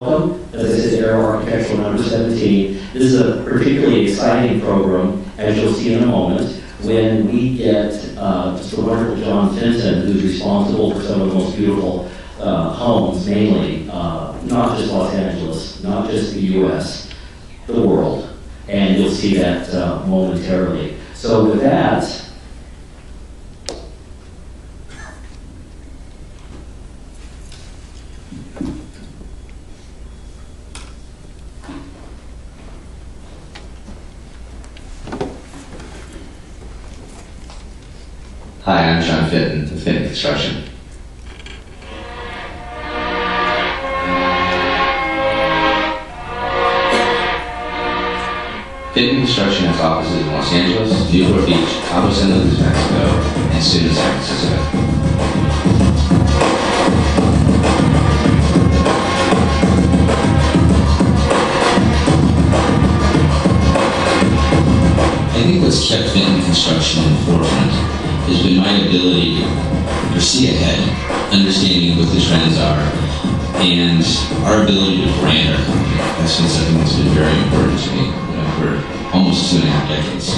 Welcome, as I said, Aero Architectural number 17. This is a particularly exciting program, as you'll see in a moment, when we get Mr. wonderful John Finton, who's responsible for some of the most beautiful homes, mainly, not just Los Angeles, not just the US, the world. And you'll see that momentarily. So with that, Hi, I'm John Finton with Finton Construction. Finton Construction has offices in Los Angeles, Newport Beach, Cabo San Lucas, Mexico, and soon in San Francisco. I think what's kept Finton Construction in the forefront has been my ability to foresee ahead, understanding what the trends are, and our ability to brand our company. That's been something that's been very important to me for almost 2.5 decades.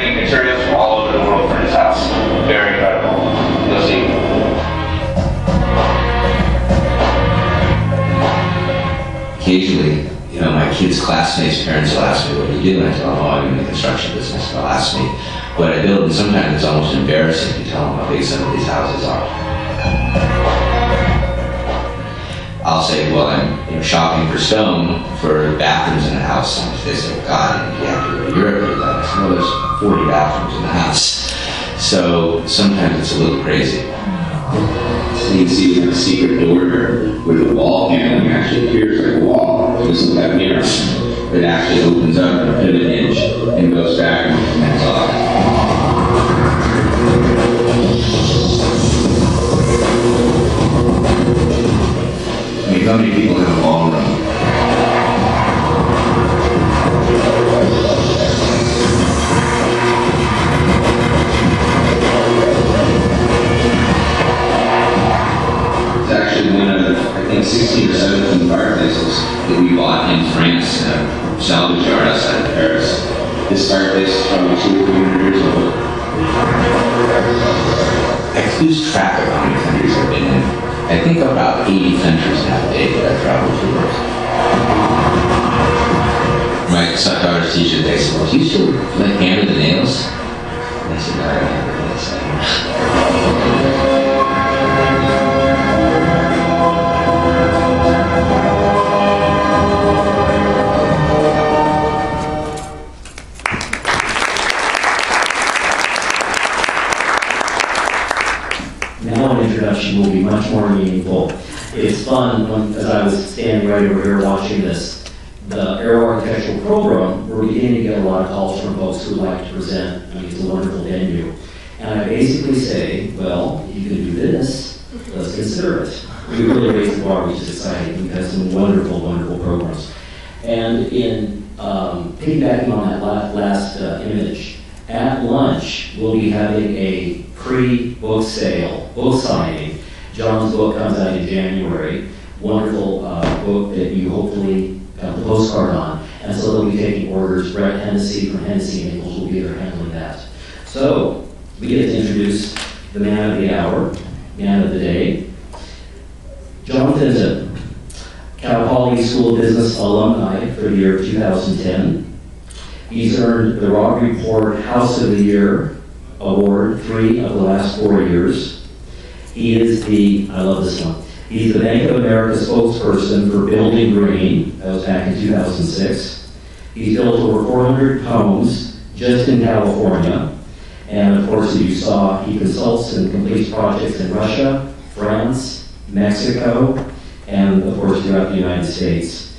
Materials from all over the world for his house. Very incredible. You'll see. Occasionally, my kids' classmates' parents will ask me, what do you do? And I tell them, oh, I'm in the construction business. And they'll ask me what I build, and sometimes it's almost embarrassing to tell them how big some of these houses are. I'll say, well, I'm shopping for stone for bathrooms in a house. And they say, God, you have to go to Europe to do that. I said, well, there's 40 bathrooms in the house. So sometimes it's a little crazy. So you can see we have a secret door here with a wall paneling actually appears like a wall. It doesn't have mirrors. It actually opens up in a pivot hinge and goes back and connects off. I mean, how many people have a ballroom? It's actually one of, I think, 16 or 17 fireplaces that we bought in France in a salvage yard outside of Paris. This fireplace is probably 200 or 300 years old. I lose track of how many countries I've been in. I think about 80 countries nowadays that I travel to work. My daughter's teacher, they said, well, do you still hammer the nails? And I said, no, I don't hammer the nails anymore. Now an introduction will be much more meaningful. It's fun when, as I was standing right over here watching this, the Aero Architectural Program, we're beginning to get a lot of calls from folks who would like to present. I mean, it's a wonderful venue. And I basically say, well, you can do this, let's consider it. We really raised the bar, which is exciting. We've had some wonderful, wonderful programs. And in piggybacking on that last image, at lunch, we'll be having a pre-book sale, book signing. John's book comes out in January. Wonderful book that you hopefully got the postcard on. And so they'll be taking orders. Brett Hennessy from Hennessy and Nichols will be there handling that. So we get to introduce the man of the hour, man of the day. John Finton, Cal Poly School of Business alumni for the year 2010. He's earned the Rock Report House of the Year award 3 of the last 4 years. He is the, I love this one, he's the Bank of America spokesperson for Building Green. That was back in 2006. He's built over 400 homes just in California. And of course, as you saw, he consults and completes projects in Russia, France, Mexico, and of course throughout the United States.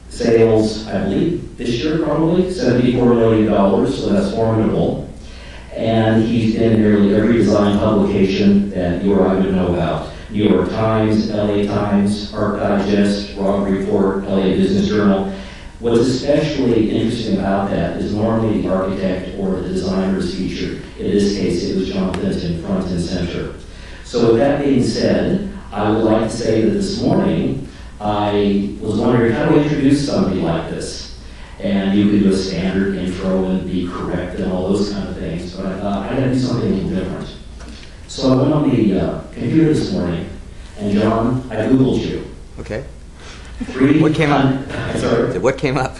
Sales, I believe, this year probably, $74 million, so that's formidable. And he's been in nearly every design publication that you or I would know about. New York Times, LA Times, Art Digest, Rock Report, LA Business Journal. What's especially interesting about that is normally the architect or the designer is featured. In this case, it was John Finton, front and center. So with that being said, I would like to say that this morning, I was wondering how to introduce somebody like this. And you could do a standard intro and be correct and all those kind of things, but I thought I gotta do something a little different. So I went on the computer this morning, and John, I Googled you. Okay. What came up? Sorry? What came up?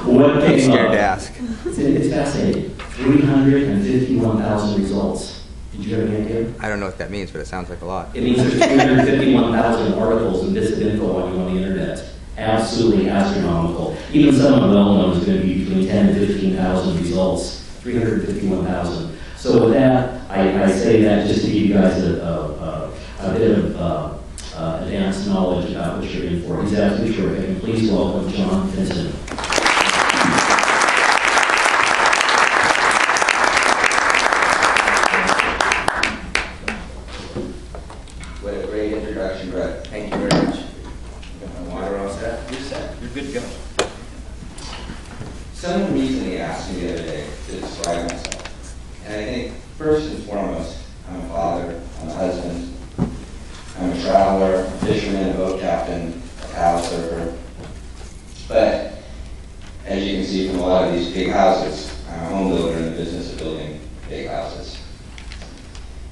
What I'm came scared up? to ask. It's fascinating. 351,000 results. Did you have any idea? I don't know what that means, but it sounds like a lot. It means there's 351,000 articles and bits of info on the internet. Absolutely astronomical. Even someone well-known is going to be between 10 and 15,000 results. 351,000. So with that, I say that just to give you guys a bit of advanced knowledge about what you're in for. He's absolutely terrific. And please welcome John Finton. What a great introduction, Brett. Thank you very much. Got my water all set? You're set. You're good to go. Someone recently asked me the other day to describe myself. And I think, first and foremost, I'm a father, I'm a husband, I'm a traveler, a fisherman, a boat captain, a paddle surfer. But, as you can see from a lot of these big houses, I'm a home builder in the business of building big houses.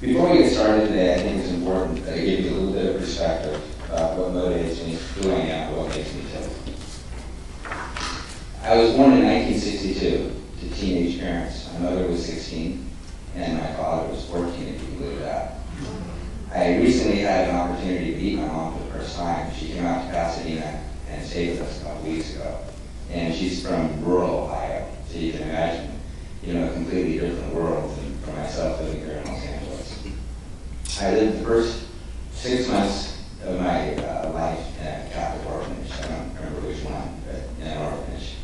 Before we get started today, I think it's important that I give you a little bit of perspective about what motivates me, who I am, what makes me tick. I was born in 1962 to teenage parents. My mother was 16, and my father was 14, if you can believe that. I recently had an opportunity to meet my mom for the first time. She came out to Pasadena and stayed with us a couple weeks ago. And she's from rural Ohio, so you can imagine, a completely different world than for myself living here in Los Angeles. I lived the first 6 months of my life in a Catholic orphanage. I don't remember which one, but in an orphanage.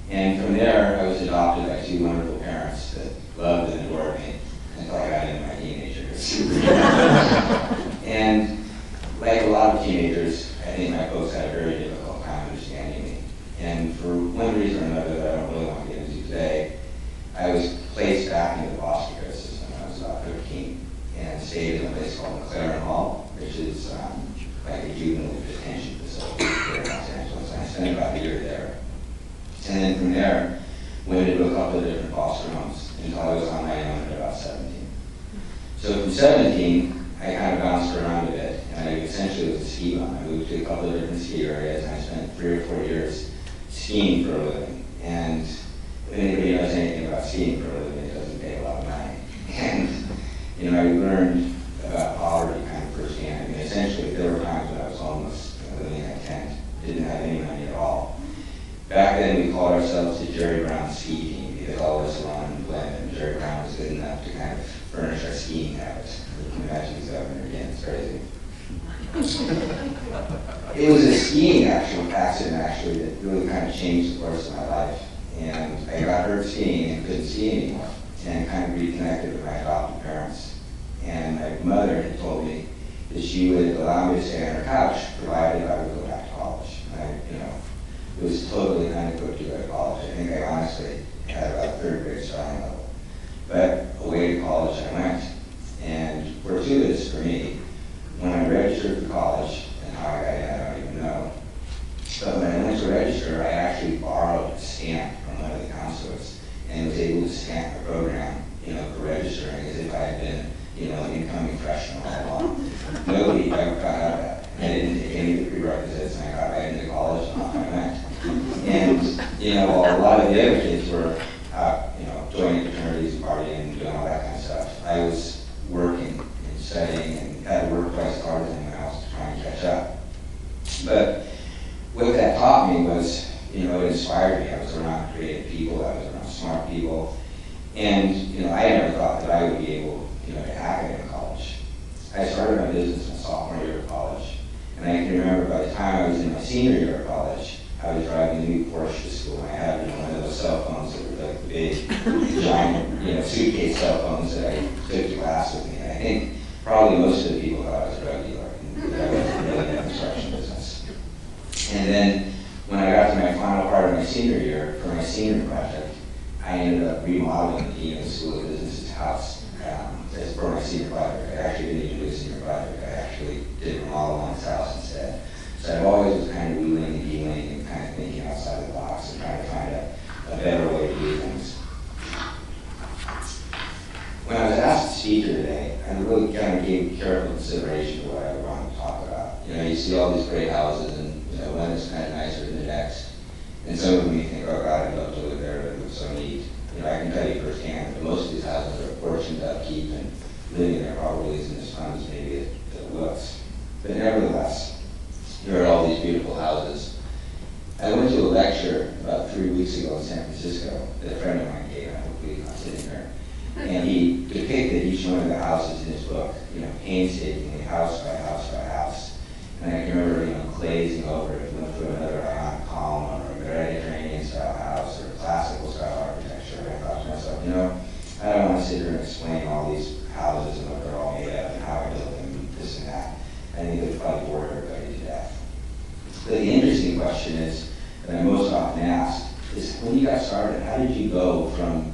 And from there, I was adopted by 2 wonderful parents that loved and adored me until I got into my teenage years. And like a lot of teenagers, I think my folks had a very difficult time understanding me. And for one reason or another that I don't really want to get into today, I was placed back into the foster care system when I was about 13 and stayed in a place called McLaren Hall, which is like a juvenile detention facility here in Los Angeles. And I spent about a year there. And then from there, went into a couple of different foster homes until I was on my own at about 17. So from 17, I kind of bounced around a bit, and I essentially was a ski bum. I moved to a couple of different ski areas, and I spent 3 or 4 years skiing for a living. And if anybody knows anything about skiing for a living, it doesn't pay a lot of money. And I learned about poverty kind of firsthand. I mean, essentially, there were times when I was homeless, living in a tent, didn't have any money at all. Back then, we called ourselves the Jerry Brown Ski Team because all of us were on unemployment, and Jerry Brown was good enough to kind of furnish our skiing habits. You can imagine he's governor again, it's crazy. it was a skiing accident actually that really kind of changed the course of my life. And I got hurt skiing and couldn't ski anymore, and kind of reconnected with my adopted parents. And my mother had told me that she would allow me to stay on her couch, provided I would go back to college. And it was totally kind of cooked to go to college. I think I honestly had about third grade spelling level. But away to college I went. And fortuitous for me, when I registered for college, and how I got in, I don't even know. But when I went to register, I actually borrowed a stamp from one of the counselors and was able to stamp the program, for registering as if I had been, an incoming freshman all along. Nobody ever got out of that. I didn't take any of the prerequisites, and I got right into college, and off I went. And, while a lot of the other kids were out, joining fraternities and partying and doing all that kind of stuff, I was working and studying and had to work twice as hard as anyone else to try and catch up. But what that taught me was, it inspired me. I was around creative people, I was around smart people, and, I never thought that I would be able, to hack it in college. I started my business my sophomore year of college, and I can remember by the time I was in my senior year of college, I was driving a new Porsche to school, and I had, one of those cell phones that were like the big, giant, suitcase cell phones that I took to class with me. And I think probably most of the people thought I was a drug dealer, and that I wasn't really in the construction business. And then when I got to my final part of my senior year, for my senior project, I ended up remodeling the dean of the School of Business's house as for my senior project. I actually didn't even do a senior project. I actually did remodel on his house instead. So I've always was kind of wheeling and dealing and kind of thinking outside the box and trying to find a better way to do things. When I was asked to speak here today, I really kind of gave careful consideration to what I wanted to talk about. You see all these great houses, and one is kind of nicer than the next. And some of them you think, oh God, I'd love to live there, it looks so neat. I can tell you firsthand that most of these houses are a fortune to upkeep, and living there probably isn't as fun as maybe it looks. But nevertheless, there are all these beautiful houses. I went to a lecture about 3 weeks ago in San Francisco that a friend of mine gave. I hope he's not sitting there. And he depicted each one of the houses in his book, painstakingly, house by house by house. And I can remember, glazing over it, went through another Ionic column or a Mediterranean style house or classical style architecture. I thought to myself, I don't want to sit here and explain all these houses and what they're all made of and how I built them and this and that. I think it would probably bore everybody to death. But the interesting question is, that I'm most often asked, is when you got started, how did you go from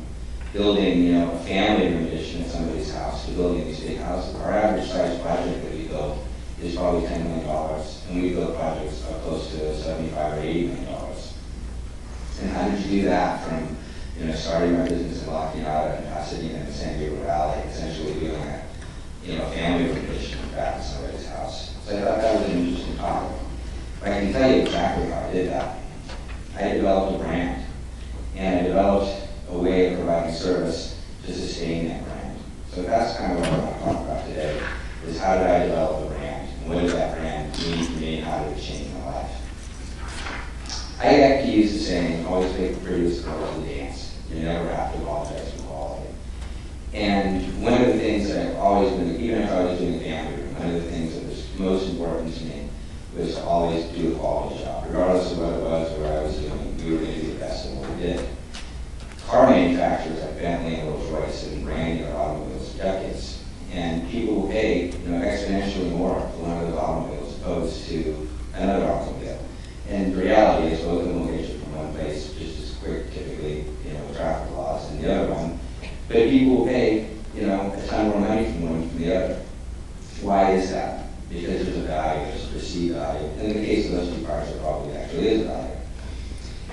building, a family room addition at somebody's house to building these big houses? Our average size project that we build is probably $10 million, and we build projects of close to $75 or $80 million. And how did you do that from, starting my business in La Cunada and Pasadena in the San Diego Valley, essentially doing a, family room addition back to somebody's house? So I thought that was an interesting topic. But I can tell you exactly how I did that. I developed a brand, and I developed a way of providing service to sustain that brand. So that's kind of what I want to talk about today, is how did I develop a brand, and what did that brand mean for me, and how did it change my life? I like to use the saying, always pick the prettiest girl to dance. You never have to apologize for quality. And one of the things that I've always been, even if I was doing a family room, one of the things that was most important to me was to always do a quality job. Regardless of what it was or what I was doing, we were going to do the best of what we did. Car manufacturers like Bentley and Rolls-Royce have been branding their automobiles for decades. And people will pay exponentially more for one of those automobiles opposed to another automobile. And the reality is both of them will get you from one place just as quick, typically, with traffic laws, than the other one. But people will pay, a ton more money from one from the other. Why is that? Because there's a value, there's a perceived value. And in the case of those two cars, there probably actually is a value.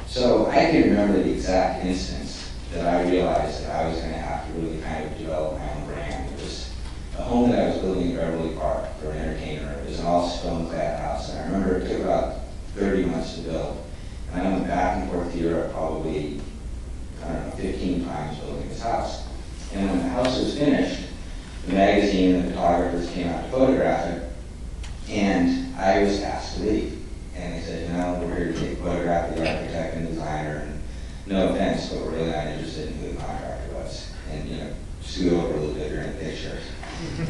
So I can remember the exact instance that I realized that I was going to have to really kind of develop my own brand. It was a home that I was building in Beverly Park for an entertainer. It was an all stone-clad house. And I remember it took about 30 months to build. And I went back and forth to Europe probably, 15 times building this house. And when the house was finished, the magazine and the photographers came out to photograph it, and I was asked to leave. And they said, we're here to take a photograph of the architect and designer, and no offense, but we're really not interested in who the contractor was. And, scoot over a little bit during the picture.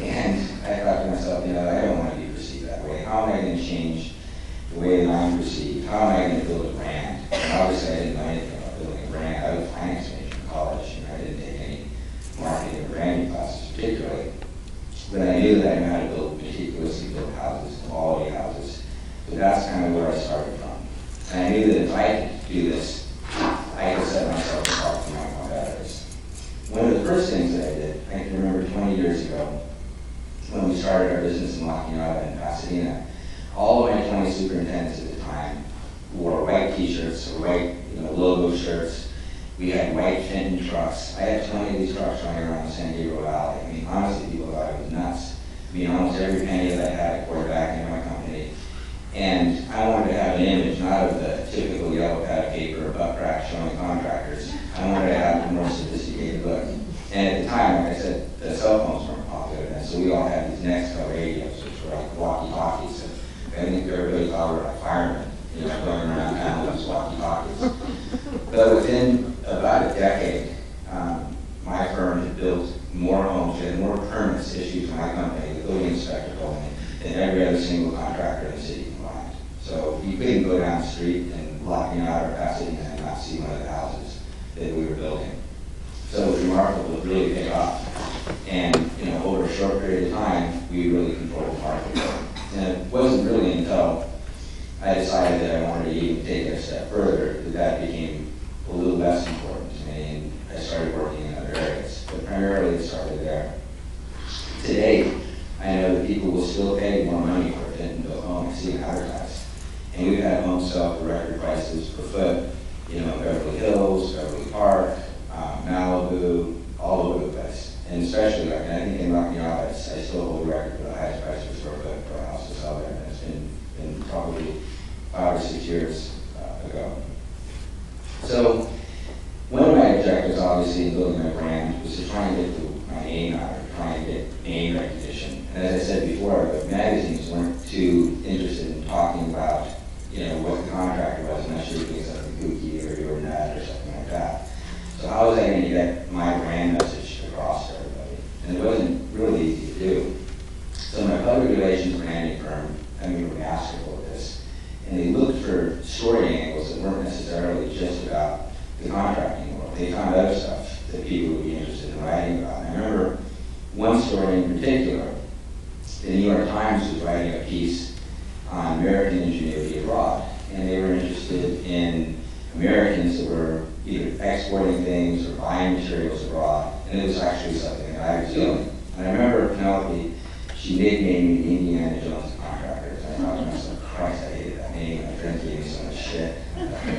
And I thought to myself, I don't want to be perceived that way. How am I going to change the the way that I'm perceived, how am I going to build a brand? And obviously I didn't know anything about building a brand. I was a finance major in college, and I didn't take any marketing or branding classes particularly. But I knew that I knew how to build, meticulously build houses, quality houses. So that's kind of where I started from. And I knew that if I could do this, I could set myself apart from my competitors. One of the first things that I did, I can remember 20 years ago, when we started our business in La Cunada in Pasadena, all of my 20 superintendents at the time wore white t-shirts or white logo shirts. We had white Finton trucks. I had 20 of these trucks running around the San Gabriel Valley. I mean, honestly, people thought I was nuts. I mean, almost every penny that I had, I poured back into my company. And I wanted to have an image, not of the typical yellow pad of paper or butt crack showing contractors. I wanted to have a more sophisticated look. And at the time, like I said, the cell phones weren't popular then, so we all had these Nextel radios, which were like walkie-talkies. I think everybody thought we were like firemen, going around town with these walkie-talkies. But within about a decade, my firm had built more homes, we had more permits issued to my company, the building inspector told me, than every other single contractor in the city combined. So you couldn't go down the street and La Cunada or Pasadena and not see one of the houses that we were building. So it was remarkable to really pick off. And over a short period of time, we really controlled the market. And it wasn't really until I decided that I wanted to even take it a step further that became a little less important to me, and I started working in other areas. But primarily it started there. Today, I know that people will still pay more money for a Finton-built home. I see it advertised. And we've had homes sell for record prices per foot, Beverly Hills, Beverly Park, Malibu, all over the place. And especially, I think in La Cunada, I still hold the record for the highest price per square foot for a house to sell there. And it's been probably 5 or 6 years ago. So one of my objectives, obviously, in building my brand was to try and get my name out, or try and get name recognition. And as I said before, the magazines weren't too interested in talking about, what the contractor was, unless you were doing something kooky or you were nut or something like that. So how was I going to get my brand message across to everybody? And it wasn't really easy to do. So my public relations branding firm, we were masterful at this, and they looked for story angles that weren't necessarily just about the contracting world. They found other stuff that people would be interested in writing about. And I remember one story in particular. The New York Times was writing a piece on American ingenuity abroad, and they were interested in Americans that were either exporting things or buying materials abroad, and it was actually something that I was doing. And I remember Penelope, she nicknamed me Indiana Jones of contractors. And I thought to myself, Christ, I hated that name. My friends gave me so much shit.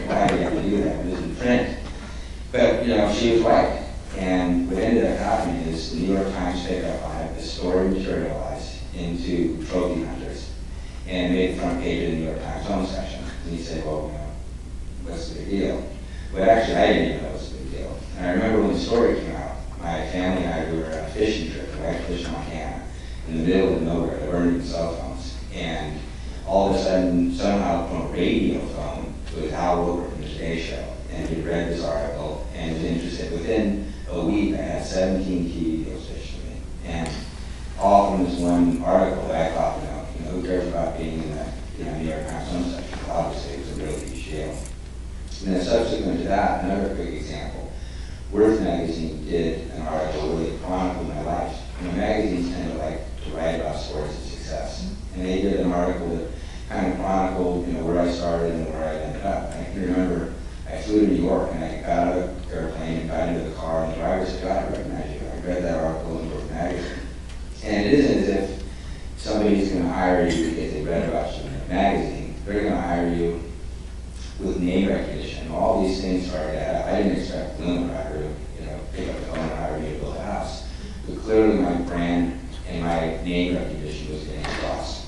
Why do you have to do that? It was in print. But, she was right. And what ended up happening is the New York Times picked up on it, the story materialized into trophy hunters, and made the front page of the New York Times home section. And he said, well, what's the big deal? Well, actually, I didn't even know it was a big deal. And I remember when the story came out, my family and I were on a fishing trip to Whitefish, Montana, in the middle of nowhere. There weren't even cell phones. And all of a sudden, somehow from a radio phone, it was Al Roker from the Today Show, and he read this article and was interested. Within a week, I had 17 TV deals pitched to me, and all from this one article that I thought, who cares about being in the New York Times home section? Obviously, it was a really huge deal. And then subsequent to that, another quick example, Worth magazine did an article really chronicling my life. Magazines tend to like to write about stories of success, and they did an article that kind of chronicled, where I started and where I ended up. I can remember I flew to New York and I got out of the airplane and got into the car, and the driver said, "God, I recognize you. I read that article in Worth magazine." And it isn't as if somebody's going to hire you because they read about you in a magazine. They're going to hire you with name recognition. All these things started to happen. I didn't expect Bloom Writer to, pick up the phone and hire me to build a house. But clearly my brand and my name recognition was getting across.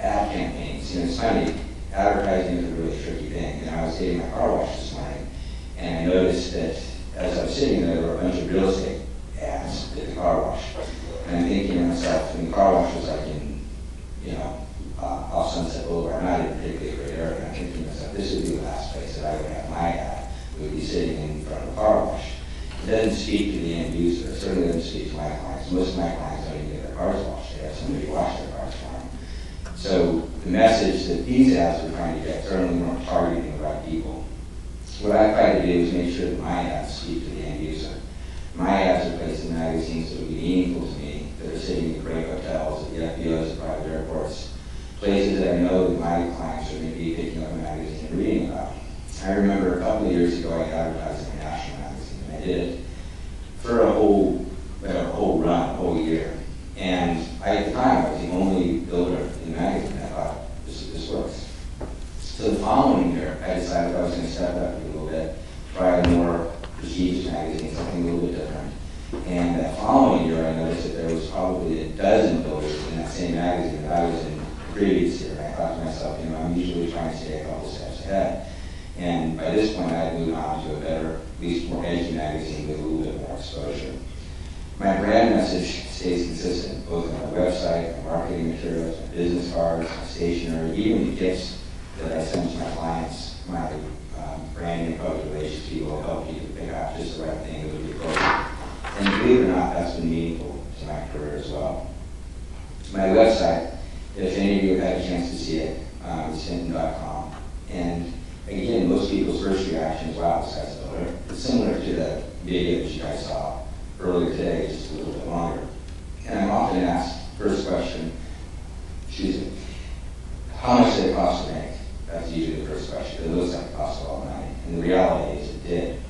Ad campaigns. It's funny, advertising is a really tricky thing. I was getting my car wash this morning, and I noticed that as I was sitting there were a bunch of real estate ads at the car wash. And I'm thinking to myself, and the car wash was like in, off Sunset Boulevard, not in a particularly great area. I'm thinking to myself, this would be the last place that I would have my ad. We would be sitting in front of a car wash. It doesn't speak to the end user. It certainly doesn't speak to my clients. Most of my clients don't even get their cars washed. They have somebody wash their cars for them. So the message that these ads were trying to get certainly weren't targeting the right people. What I try to do is make sure that my ads speak to the end user. My ads are placed in magazines that would be meaningful to me, that are sitting in great hotels, at the FBOs, at private airports, places that I know that my clients are going to be picking up a magazine and reading about. I remember a couple of years ago I advertised in a national magazine, and I did it for a whole run, a whole year. And at the time, I was the only builder in the magazine. I thought, this works. So the following year, I decided I was going to step up a little bit, try a more prestigious magazine, something a little bit different. And that following year, I noticed that there was probably a dozen builders in that same magazine that I was in the previous year. And I thought to myself, I'm usually trying to stay a couple steps ahead. And by this point, I had moved on to a better, at least more edgy magazine with a little bit more exposure. My brand message stays consistent, both on my website, my marketing materials, my business cards, my stationery, even the gifts that I send to my clients. My branding and public relations people will help you to pick out just the right thing that would be appropriate. And believe it or not, that's been meaningful to my career as well. My website, if any of you have had a chance to see it, is Finton.com. And again, most people's first reaction is, wow, this guy's a builder. It's similar to the video that you guys saw earlier today, just a little bit longer. And I'm often asked, first question, how much did it cost to make? That's usually the first question. It looks like it cost a lot of money. And the reality is it did.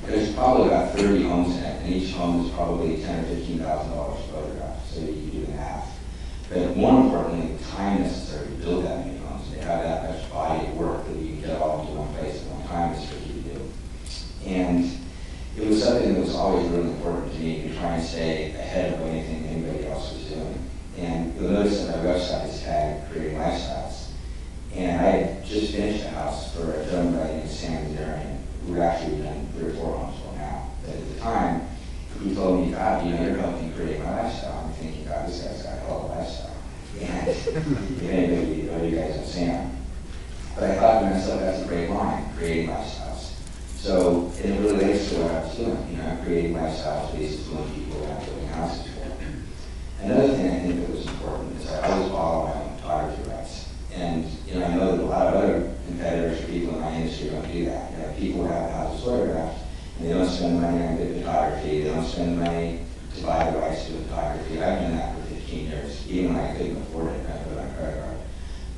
There's probably about 30 homes in it, and each home is probably $10,000 or $15,000 photographed, so you can do the math. But more importantly, the time necessary to build that many homes, to have that much body of work that you can get all into one place at one time is tricky to do. And it was something that was always really important to me to try and stay ahead of anything anybody else was doing. And you'll notice that my website is tagged Creating Lifestyles. And I had just finished a house for a gentleman by the name of Sam Zarian, who actually done 3 or 4 homes for now. But at the time, he told me, God, you're helping create my lifestyle. I'm thinking, God, this guy's got a hell of a lifestyle. And if anybody know you guys know Sam. But I thought to myself, that's a great line, creating lifestyles. So it relates to what I was doing. I'm creating lifestyles based on people that I'm building houses for. Another thing I think that was important is I always follow my own photography rights. And I know that a lot of other competitors or people in my industry don't do that. People have houses photographed, and they don't spend money on good photography. They don't spend money to buy the rights to photography. I've done that for 15 years, even when I couldn't afford it. I put it on credit card.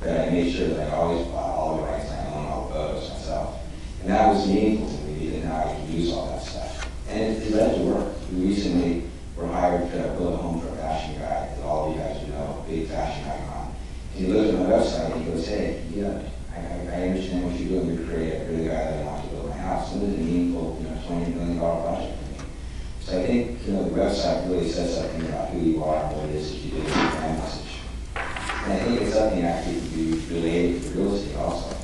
But I made sure that I always bought all the rights. I own all the photos myself. And that was meaningful to me because now I can use all that stuff. And it led to work. We recently were hired to build a home for a fashion guy, that all of you guys would know, a big fashion icon. And he looked at my website and he goes, hey, I understand what you're doing. You're creative. You're the guy that I want to build my house. And it was a meaningful, $20 million project for me. So I think, the website really says something about who you are and what it is that you do with your brand message. And I think it's something that actually can be related to real estate also.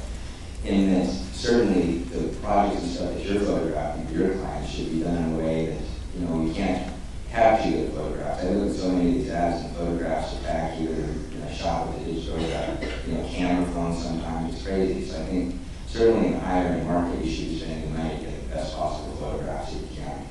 And that certainly the projects and stuff that you're photographing for your clients should be done in a way that, you can't have too good photographs. I look at so many of these ads and photographs are tagged either in a shot with a digital camera phones sometimes. It's crazy. So I think certainly in the higher end market, you should be spending the money to get the best possible photographs that you can.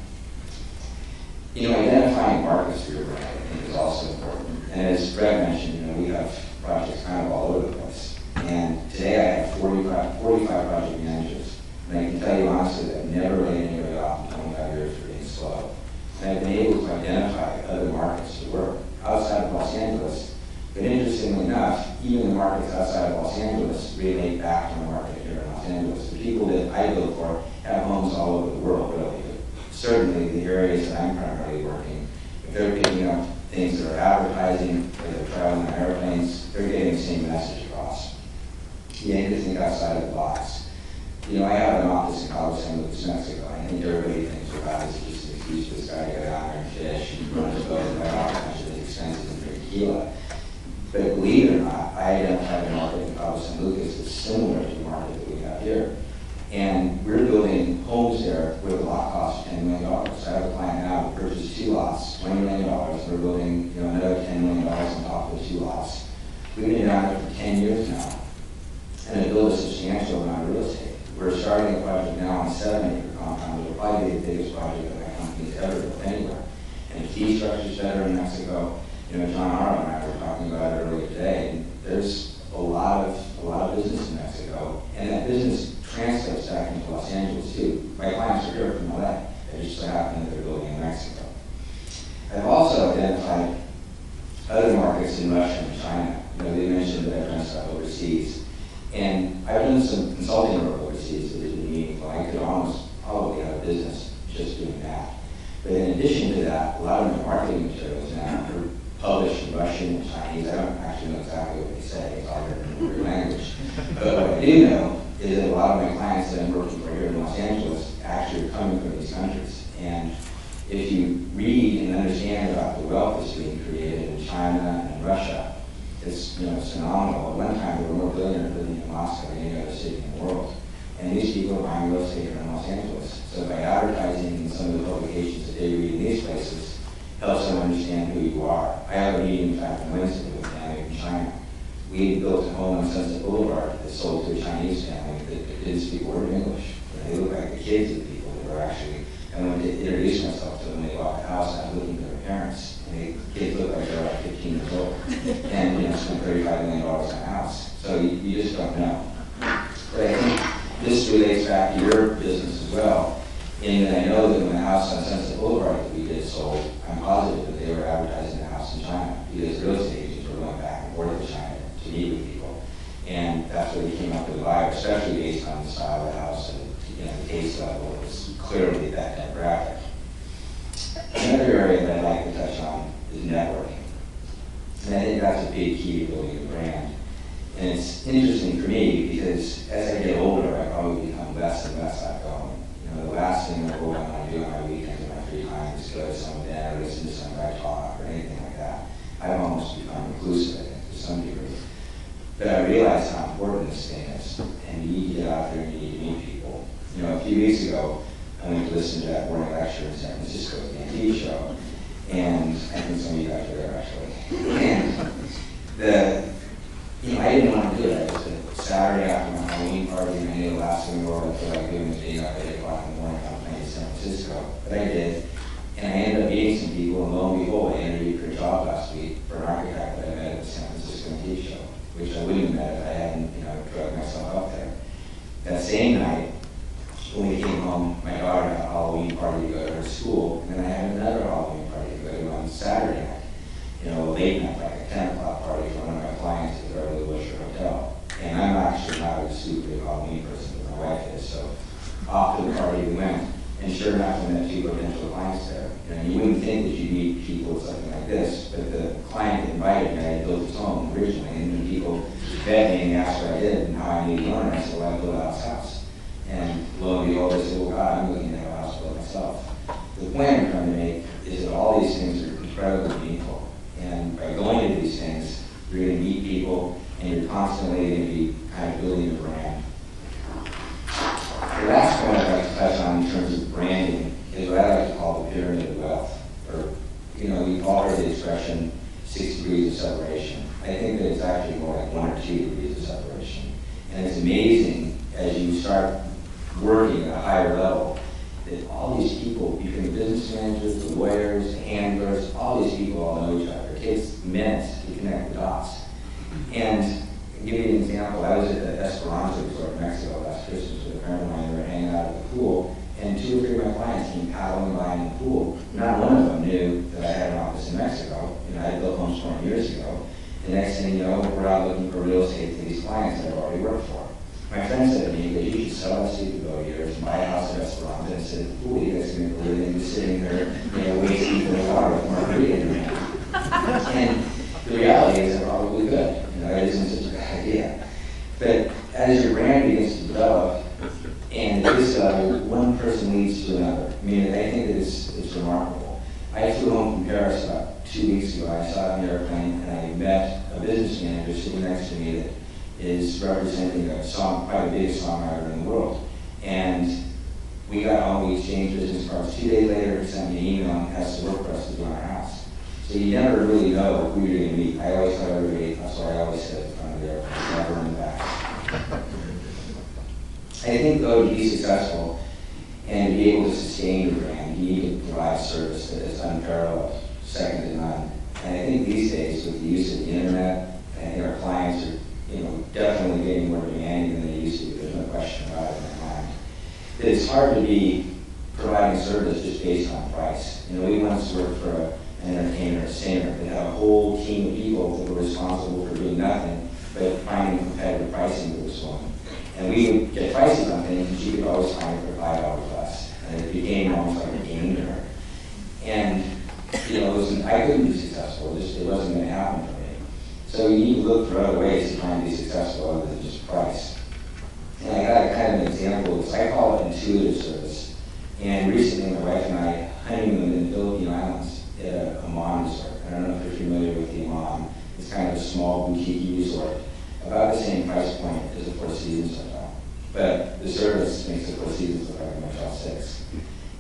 Identifying markets for your brand, I think, is also important. And as Brett mentioned, we have projects kind of all over the place. And today I have 45 project managers. And I can tell you honestly that I've never laid anybody off in 25 years for being slow. And I've been able to identify other markets to work outside of Los Angeles. But interestingly enough, even the markets outside of Los Angeles relate back to the market here in Los Angeles. The people that I build for have homes all over the world, really. Certainly the areas that I'm primarily working, if they're picking up things that are advertising, or they're traveling on airplanes, they're getting the same message across. You need to think outside of the box. I have an office in Cabo San Lucas, Mexico. I think everybody thinks about it's just an excuse for this guy to go down there and fish and run his boat and buy off a bunch of expenses and drink tequila. But believe it or not, I identified a market in Cabo San Lucas that's similar to the market that we have here. And we're building homes there where the lot costs $10 million. So I have a client now who purchased 2 lots, $20 million. We're building another $10 million on top of the 2 lots. We've been down there for 10 years now. And it built a substantial amount of real estate. We're starting a project now on a 7-acre compound. It'll probably be the biggest project that my company's ever built anywhere. And the fee structure's better in Mexico. John Arrow and I were identified other markets in Russia and China. They mentioned that I've done stuff overseas. And I've done some consulting work overseas that has been meaningful. I could almost probably have a business just doing that. But in addition to that, a lot of my marketing materials now are published in Russian and Chinese. I don't actually know exactly what they say. It's all written in their language. But what I do know is that a lot of my clients that I'm working for here in Los Angeles actually are coming from these countries. And if you read and understand about the wealth that's being created in China and Russia, it's phenomenal. At one time, there were more billionaires living in Moscow than any other city in the world. And these people are buying real estate here in Los Angeles. So by advertising in some of the publications that they read in these places, helps them understand who you are. I have a meeting, in fact, on Wednesday with a family from China. We built a home on Sunset Boulevard that sold to a Chinese family that didn't speak a word of English. They look like the kids of the people that were actually, I went to introduce myself to them. They bought the house, I was looking for their parents. And the kids looked like they were like 15 years old. And spent $35 million on a house. So you just don't know. But I think this relates back to your business as well, in that I know that when the house on Sunset Boulevard that we did sold, I'm positive that they were advertising the house in China because real estate agents were going back and forth to China to meet with people. And that's where we came up with a buyer, especially based on the style of the house and the taste level. It was clearly that demographic. Another area that I'd like to touch on is networking. And I think that's a big key to building a brand. And it's interesting for me because as I get older, I probably become less and less outgoing. The last thing that I want to do on my weekends and my free time is go to some event or listen to some guy talk or anything like that. I've almost become reclusive, I think, to some degree. But I realize how important this thing is. And you need to get out there and you need to meet people. A few weeks ago, I went to listen to that morning lecture in San Francisco at the NT show. And I think some of you guys were there, actually. And I didn't want to do it. It was a Saturday after my Halloween party, and I knew the last thing in the world I feel like doing was being up at 8 o'clock in the morning on a plane to San Francisco. But I did. And I ended up meeting some people, and lo and behold, I interviewed for a job last week for an architect that I met at the San Francisco NT show, which I wouldn't have met if I hadn't, drugged myself up there. That same night, when we came home, my daughter had a Halloween party to go to her school, and then I had another Halloween party to go to on Saturday night. Late night, like a 10 o'clock party for one of my clients at the Beverly Wilshire Hotel. And I'm actually not a super big Halloween person, but my wife is, so off to the party we went. And sure enough, we met 2 potential clients there. You wouldn't think that you'd meet people with something like this, but the client that invited me, I had built his home originally, and when people met me and asked what I did and how I knew the owner, I said, well, I built out his house. And lo and behold, they said, well, God, I'm looking to have a house built myself. The point I'm trying to make is that all these things are incredibly meaningful. And by going into these things, you're going to meet people, and you're constantly going to be kind of building a brand. The last point I'd like to touch on in terms of branding is what I like to call the pyramid of wealth. Or, we've all heard the expression 6 degrees of separation. I think that it's actually more like 1 or 2 degrees of separation. And it's amazing as you start working at a higher level that all these people, between the business managers, the lawyers, the handlers, all these people all know each other. It takes minutes to connect the dots. And I'll give you an example. I was at the Esperanza Resort in Mexico last Christmas with a friend of mine. We were hanging out at the pool, and 2 or 3 of my clients came paddling by in the pool. Not one of them knew that I had an office in Mexico. I had built homes 20 years ago. The next thing you know, we're out looking for real estate to these clients that I've already worked for. My friend said to me that you should sell us you could go here and buy a house at Esperanza, and said, "Ooh, you guys can make a living just sitting there, wasting the water with margarita in your hand." And the reality is, they're probably good. It isn't such a bad idea. But as your brand begins to develop, and at this level, one person leads to another. I think that it's remarkable. I flew home from Paris about 2 weeks ago. I saw an airplane, and I met a business manager sitting next to me that is representing a song, probably the biggest songwriter in the world. And we got home, we exchanged business cards. 2 days later, he sent me an email and asked to work for us to do our house. So you never really know who you're going to meet. I always tell everybody, that's why I always sit in front of the airplane, never in the back. I think, though, to be successful and to be able to sustain your brand, you need to provide service that is unparalleled, second to none. And I think these days, with the use of the internet, I think our clients are definitely getting more demanding than they used to. There's no question about it in my mind. It's hard to be providing service just based on price. We once worked for an entertainer, a singer. They had a whole team of people that were responsible for doing nothing but finding competitive pricing with this woman. And we would get prices on things, and she could always find it for $5 less. And it became almost like a game to her. And I couldn't be successful. It wasn't going to happen for me. So you need to look for other ways to try and be successful other than just price. And I got kind of an example of this. I call it intuitive service. And recently, my wife and I honeymooned in the Philippine Islands at a Amman resort. I don't know if you're familiar with the Amman. It's kind of a small boutique resort, about the same price point as the Four Seasons Hotel. But the service makes the Four Seasons look like a Motel 6.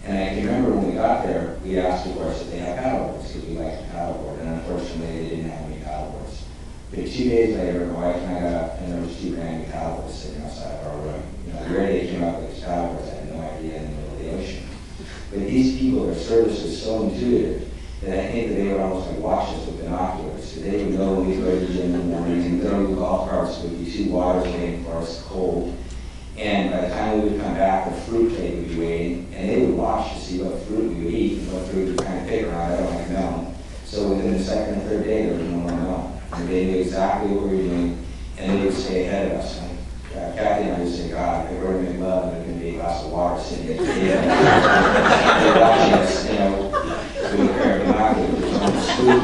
And I can remember when we got there, we asked, of course, if they had paddleboards, because we liked to paddleboard, and unfortunately they didn't have any paddleboards. But 2 days later, my wife and I got up, and there was 2 brand new paddleboards sitting outside of our room. Where they came up with these paddleboards, I had no idea, in the middle of the ocean. But these people, their service was so intuitive that I think that they would almost like watch us with binoculars. So they would know when we go to the gym in the morning, and literally the golf carts would be 2 waters waiting for us, cold. And by the time we would come back, the fruit plate would be waiting, and they would watch to see what fruit we would eat and what fruit we would kind of pick around. I don't like melon. So within the second or third day, there was no more melon. And they knew exactly what we were doing, and they would stay ahead of us. Kathy and I would say, God, if we're going to make love, there's going to be a glass of water sitting at the table. They're watching us, with a pair of binoculars on the screen.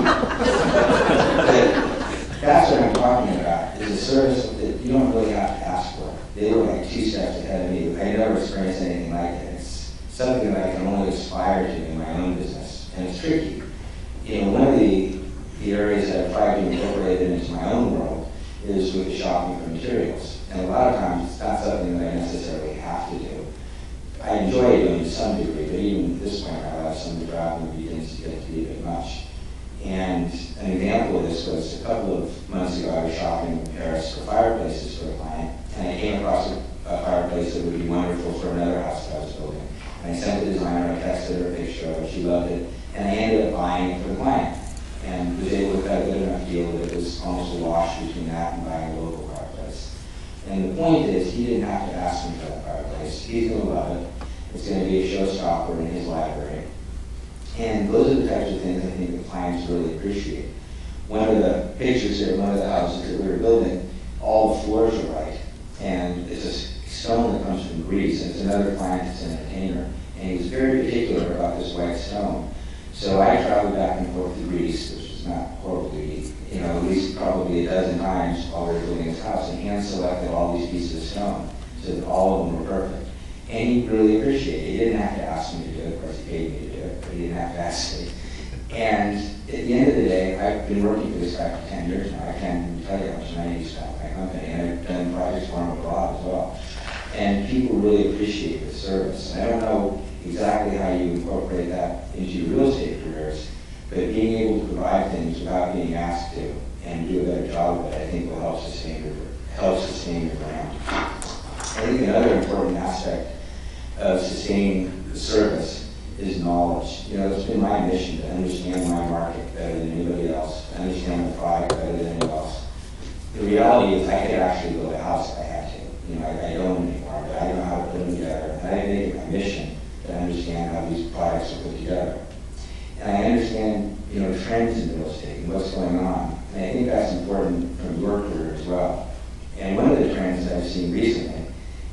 That's what I'm talking about, is a service that you don't really have to ask for. They were like 2 steps ahead of me. I never experienced anything like it. It's something that I can only aspire to in my own business, and it's tricky. One of the areas that I've tried to incorporate into my own world is with the shopping for materials. And a lot of times, it's not something that I necessarily have to do. I enjoy doing it to some degree, but even at this point in my life, some of the driving begins to get to be a bit much. And an example of this was a couple of months ago, I was shopping in Paris for fireplaces for a client, and I came across a fireplace that would be wonderful for another house that I was building. And I sent the designer, I texted her a picture of it, she loved it, and I ended up buying it for the client. And was able to cut a good enough deal that it was almost a wash between that and buying a local fireplace. And the point is, he didn't have to ask me for that fireplace. He's going to love it. It's going to be a showstopper in his library. And those are the types of things I think the clients really appreciate. One of the pictures here, one of the houses that we were building, all the floors are white. And it's a stone that comes from Greece, and it's another client that's an entertainer. And he was very particular about this white stone. So I traveled back and forth to Greece, which was not horribly, at least probably a dozen times while we were building his house, and hand-selected all these pieces of stone so that all of them were perfect. And he really appreciated it. He didn't have to ask me to do it. Of course, he paid me to do it, but he didn't have to ask me. And at the end of the day, I've been working for this guy for 10 years now. I can't even tell you how much money he spent with my company, and I've done projects for him abroad as well. And people really appreciate the service. And I don't know exactly how you incorporate that into your real estate careers, but being able to provide things without being asked to and do a better job of it, I think will help sustain your brand. I think another important aspect of sustaining the service is knowledge. It's been my mission to understand my market better than anybody else, to understand the product better than anyone else. The reality is I could actually build a house if I had to. I don't anymore, but I know how to put them together. And I make it my mission to understand how these products are put together. And I understand, trends in real estate and what's going on. And I think that's important from your career as well. And one of the trends that I've seen recently,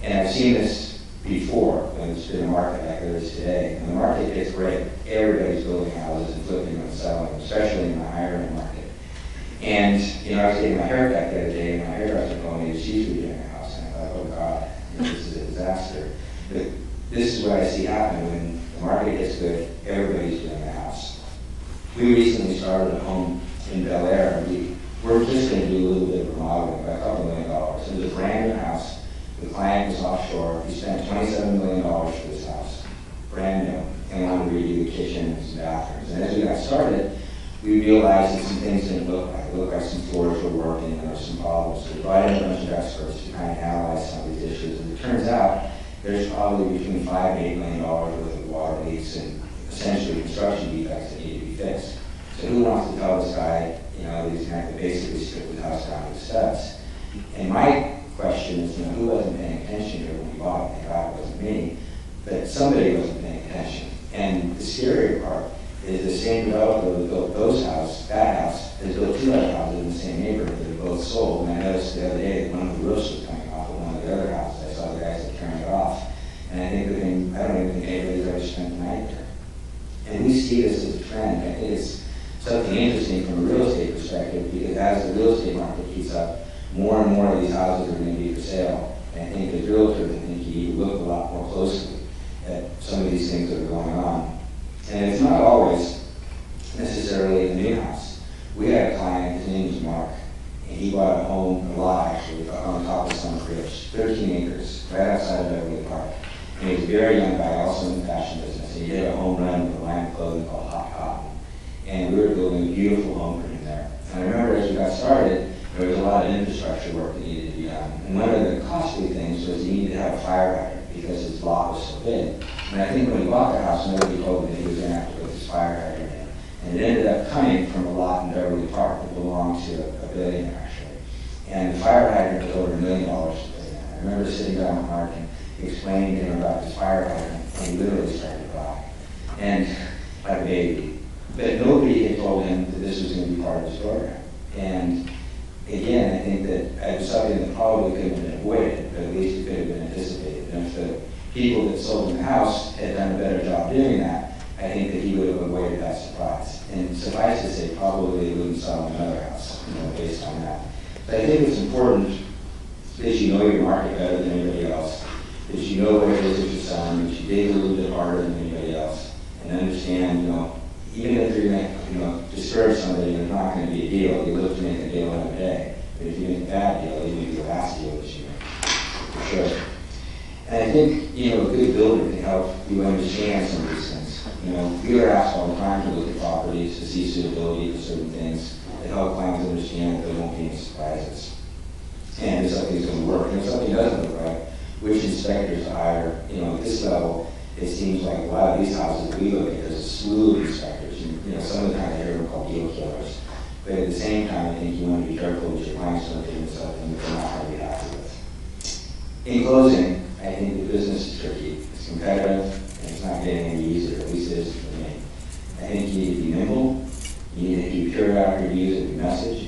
and I've seen this before when it's been a market like there is today, and the market gets great. Everybody's building houses and flipping them and selling, especially in the higher end market. And, I was getting my hair cut the other day, and my hairdresser told me that she's redoing a house. And I thought, oh God, this is a disaster. But this is what I see happen when the market gets good, everybody's doing a house. We recently started a home in Bel Air, and we're just going to do a little bit of remodeling, by $2 million. It was a brand new house. The client was offshore. We spent $27 million for this house, brand new, and wanted to redo the kitchen and some bathrooms. And as we got started, we realized that some things didn't look right. It looked like some floors were working and there were some problems. So we brought in a bunch of experts to kind of analyze some of these issues. And it turns out there's probably between $5 and $8 million worth of water leaks and essentially construction defects that need to be fixed. So who wants to tell this guy, he's going to have to basically strip the house down to the studs? And my question is, who wasn't paying attention here when we bought it? Thank God it wasn't me, but somebody wasn't paying attention. And the scary part is the same developer that built both sold, and I noticed the other day that one of the roofs was coming off of one of the other houses. I saw the guys that turned it off. And I think I don't even think anybody's ever spent the night there. And we see this as a trend. I think it's something interesting from a real estate perspective, because as the real estate market heats up, more and more of these houses are going to be for sale. And I think as realtors, I think you need to look a lot more closely at some of these things that are going on. And it's not always necessarily in the new house. We had a client, his name was Mark, and he bought a home, a lot actually, on top of Summit Ridge, 13 acres, right outside of Beverly Park. And he was a very young guy, also in the fashion business. And he did a home run with a line of clothing called Hot Cotton. And we were building a beautiful home for him there. And I remember as we got started, there was a lot of infrastructure work that needed to be done. And one of the costly things was he needed to have a fire hydrant because his lot was so big. And I think when he bought the house, nobody told him that he was going to have to put this fire hydrant in. And it ended up coming from a lot in Beverly Park that belonged to a billionaire, actually. And the fire hydrant was over $1 million to put in. I remember sitting down with Mark and explaining to him about this fire hydrant, and he literally started to cry. And like a baby. But nobody had told him that this was going to be part of his program. And again, I think that it was something that probably couldn't have been avoided, but at least it could have been anticipated. And if the people that sold him the house had done a better job doing that, I think that he would have avoided that surprise. And suffice to say, probably they wouldn't sell him another house, based on that. But I think it's important that you know your market better than anybody else, that you know what it is that you're selling, that you dig a little bit harder than anybody else, and understand, even if you're going to discourage somebody and it's not going to be a deal, you look to make a deal every day. But if you make a bad deal, you make the last deal that you make, for sure. And I think, a good builder can help you understand some of these things. We are asked all the time to look at properties, to see suitability for certain things, to help clients understand that there won't be any surprises. And if something's going to work, and if something doesn't look right, which inspectors to hire. At this level, it seems like a lot of these houses that we look at, there's a slew of inspectors. And, some of the times I hear them called deal killers. But at the same time, I think you want to be careful that your clients don't do something that they're not going to be happy with. In closing, I think the business is tricky. It's competitive, and it's not getting any easier, at least it is for me. I think you need to be nimble. You need to do periodic reviews of your message.